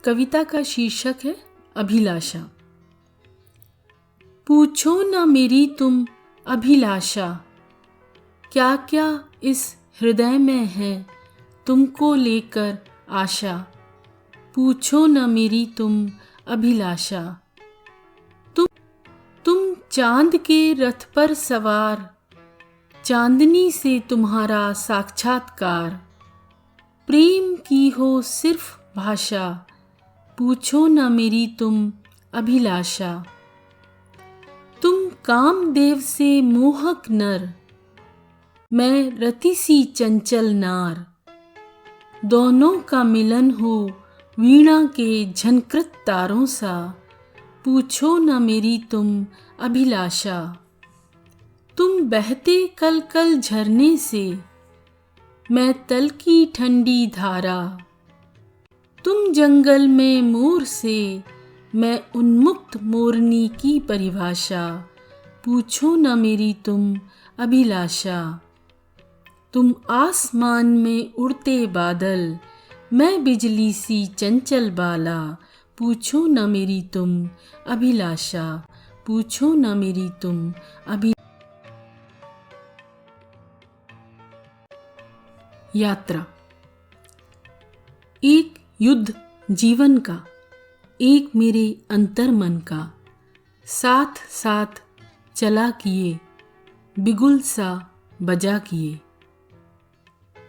कविता का शीर्षक है अभिलाषा। पूछो न मेरी तुम अभिलाषा, क्या क्या इस हृदय में है तुमको लेकर आशा। पूछो न मेरी तुम अभिलाषा। तुम चांद के रथ पर सवार, चांदनी से तुम्हारा साक्षात्कार। प्रेम की हो सिर्फ भाषा, पूछो न मेरी तुम अभिलाषा। तुम कामदेव से मोहक नर, मैं रति सी चंचल नार। दोनों का मिलन हो वीणा के झनकृत तारों सा, पूछो न मेरी तुम अभिलाषा। तुम बहते कल कल झरने से, मैं तल की ठंडी धारा। तुम जंगल में मोर से, मैं उन्मुक्त मोरनी की परिभाषा। पूछो न मेरी तुम अभिलाषा। तुम आसमान में उड़ते बादल, मैं बिजली सी चंचल बाला। पूछो न मेरी तुम अभिलाषा। पूछो न मेरी तुम यात्रा। एक युद्ध जीवन का, एक मेरे अंतर मन का, साथ साथ चला किए, बिगुल सा बजा किए।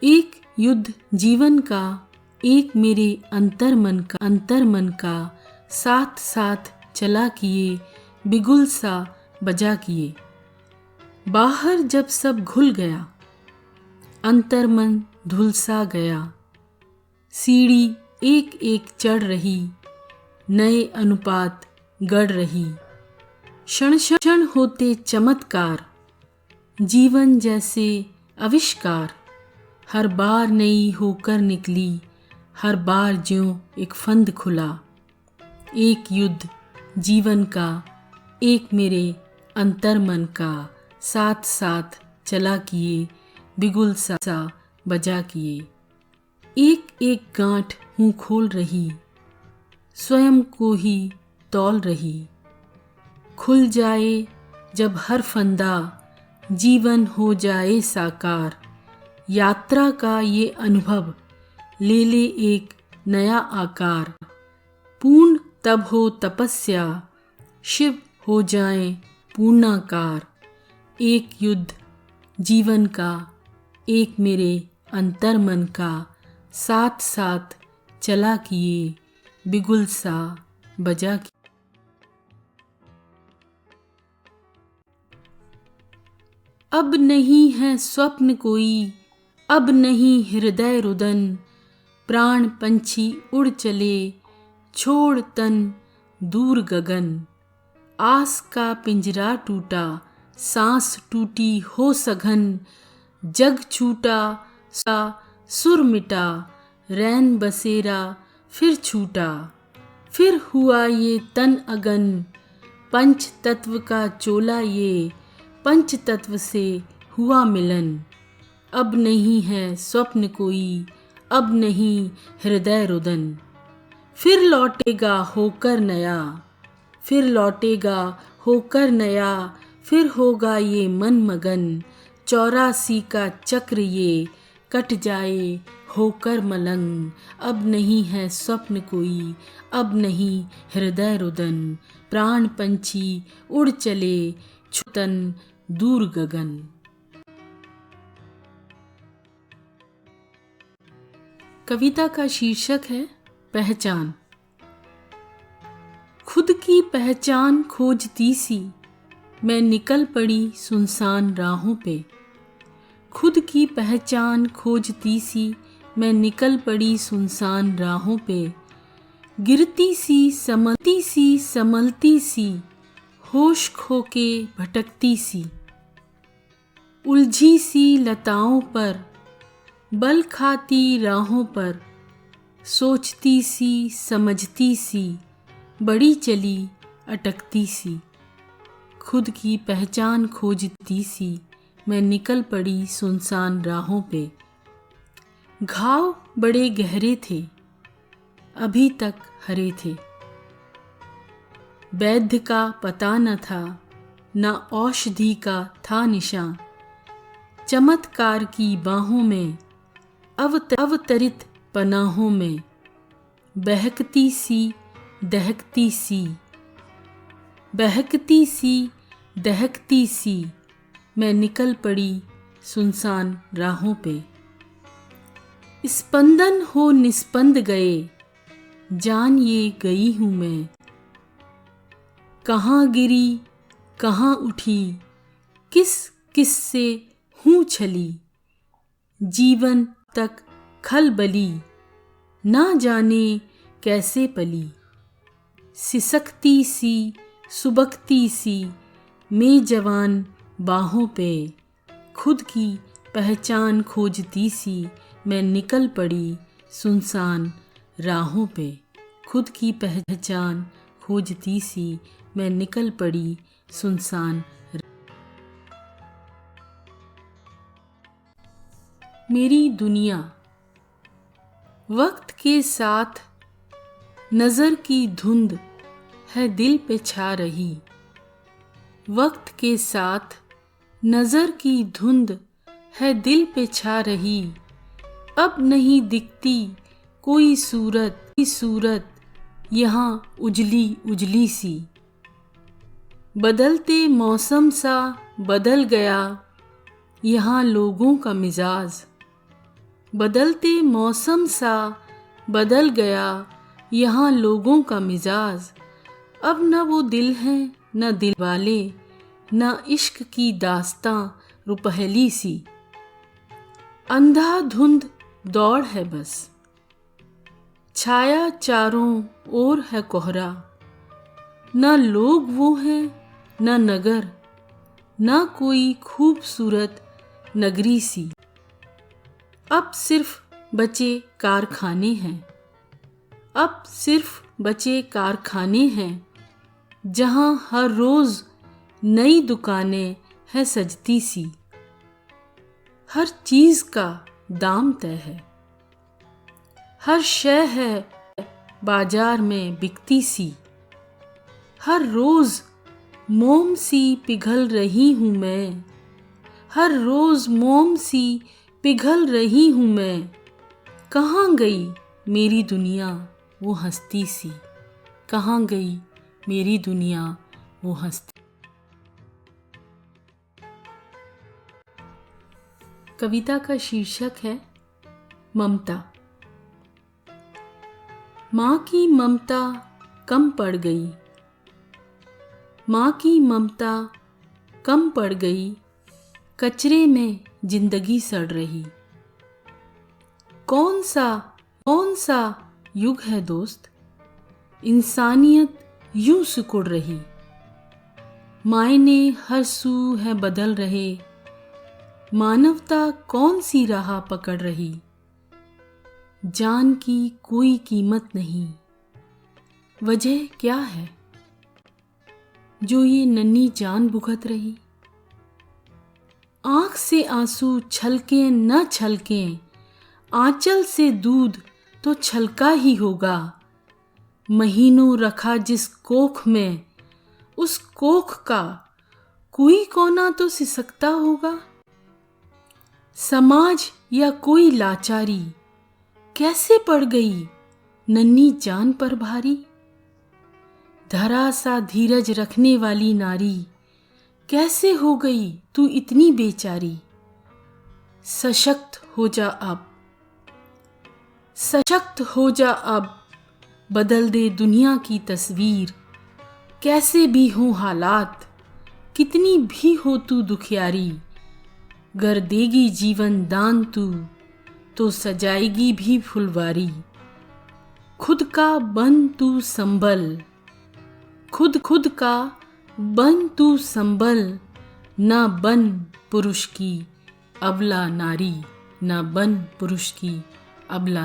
एक युद्ध जीवन का, एक मेरे अंतर मन का, साथ साथ चला किए, बिगुल सा बजा किए। बाहर जब सब घुल गया, अंतर मन धुलसा गया। सीढ़ी एक एक चढ़ रही, नए अनुपात गढ़ रही। क्षण क्षण होते चमत्कार, जीवन जैसे आविष्कार। हर बार नई होकर निकली, हर बार ज्यों एक फंद खुला। एक युद्ध जीवन का, एक मेरे अंतर मन का, साथ साथ चला किए, बिगुल सा बजा किए। एक एक गांठ हूँ खोल रही, स्वयं को ही तौल रही। खुल जाए जब हर फंदा, जीवन हो जाए साकार। यात्रा का ये अनुभव ले ले एक नया आकार। पूर्ण तब हो तपस्या, शिव हो जाए पूर्णाकार। एक युद्ध जीवन का, एक मेरे अंतर मन का, साथ साथ चला किए, बिगुल सा बजा किए। अब नहीं है स्वप्न कोई, अब नहीं हृदय रुदन। प्राण पंछी उड़ चले, छोड़ तन दूर गगन। आस का पिंजरा टूटा, सांस टूटी हो सघन। जग छूटा सा सुर मिटा, रैन बसेरा फिर छूटा। फिर हुआ ये तन अगन, पंच तत्व का चोला ये। पंच तत्व से हुआ मिलन, अब नहीं है स्वप्न कोई, अब नहीं हृदय रुदन। फिर लौटेगा होकर नया, फिर लौटेगा होकर नया। फिर होगा ये मन मगन, 84 का चक्र ये कट जाए होकर मलंग। अब नहीं है स्वप्न कोई, अब नहीं हृदय रुदन। प्राण पंछी उड़ चले, छुतन दूर गगन। कविता का शीर्षक है पहचान। खुद की पहचान खोजती सी, मैं निकल पड़ी सुनसान राहों पे। खुद की पहचान खोजती सी, मैं निकल पड़ी सुनसान राहों पे। गिरती सी संभलती सी, होश खो के भटकती सी। उलझी सी लताओं पर, बल खाती राहों पर। सोचती सी समझती सी, बड़ी चली अटकती सी। खुद की पहचान खोजती सी, मैं निकल पड़ी सुनसान राहों पे। घाव बड़े गहरे थे, अभी तक हरे थे। वैद्य का पता न था, न औषधि का था निशान। चमत्कार की बाहों में, अवतरित पनाहों में, बहकती सी दहकती सी, बहकती सी दहकती सी, मैं निकल पड़ी सुनसान राहों पे। स्पंदन हो निस्पंद गए, जान ये गई हूँ मैं। कहाँ गिरी कहाँ उठी, किस किस से हूँ छली। जीवन तक खलबली, ना जाने कैसे पली। सिसकती सी सुबकती सी, मैं जवान बाहों पे। खुद की पहचान खोजती सी, मैं निकल पड़ी सुनसान राहों पे। खुद की पहचान खोजती सी, मैं निकल पड़ी सुनसान। मेरी दुनिया। वक्त के साथ नज़र की धुंध है दिल पे छा रही। वक्त के साथ नज़र की धुंध है दिल पे छा रही। अब नहीं दिखती कोई सूरत यहाँ उजली उजली सी। बदलते मौसम सा बदल गया यहाँ लोगों का मिजाज। बदलते मौसम सा बदल गया यहाँ लोगों का मिजाज। अब न वो दिल हैं न दिल वाले, न इश्क की दास्तां रुपहली सी। अंधाधुंध दौड़ है बस, छाया चारों ओर है कोहरा। न लोग वो हैं न नगर, न कोई खूबसूरत नगरी सी। अब सिर्फ बचे कारखाने हैं, अब सिर्फ बचे कारखाने हैं, जहाँ हर रोज़ नई दुकानें हैं सजती सी। हर चीज़ का दाम तय है, हर शय है बाजार में बिकती सी। हर रोज़ मोम सी पिघल रही हूँ मैं, हर रोज़ मोम सी पिघल रही हूँ मैं। कहाँ गई मेरी दुनिया वो हस्ती सी। कहाँ गई मेरी दुनिया वो हस्ती। कविता का शीर्षक है ममता। माँ की ममता कम पड़ गई, माँ की ममता कम पड़ गई, कचरे में जिंदगी सड़ रही। कौन सा युग है दोस्त, इंसानियत यूं सिकुड़ रही। मायने हर सू है बदल रहे, मानवता कौन सी राह पकड़ रही। जान की कोई कीमत नहीं, वजह क्या है जो ये नन्ही जान भुगत रही। आँख से आंसू छलके न छलके, आंचल से दूध तो छलका ही होगा। महीनों रखा जिस कोख में, उस कोख का कोई कोना तो सिसकता होगा। समाज या कोई लाचारी कैसे पड़ गई नन्ही जान पर भारी। धरा सा धीरज रखने वाली नारी, कैसे हो गई तू इतनी बेचारी। सशक्त हो जा अब, सशक्त हो जा अब, बदल दे दुनिया की तस्वीर। कैसे भी हो हालात, कितनी भी हो तू दुखियारी, गर देगी जीवन दान तू तो सजाएगी भी फुलवारी। खुद का बन तू संभल, खुद का बन तू संभल, ना बन पुरुष की अबला नारी, ना बन पुरुष की अबला।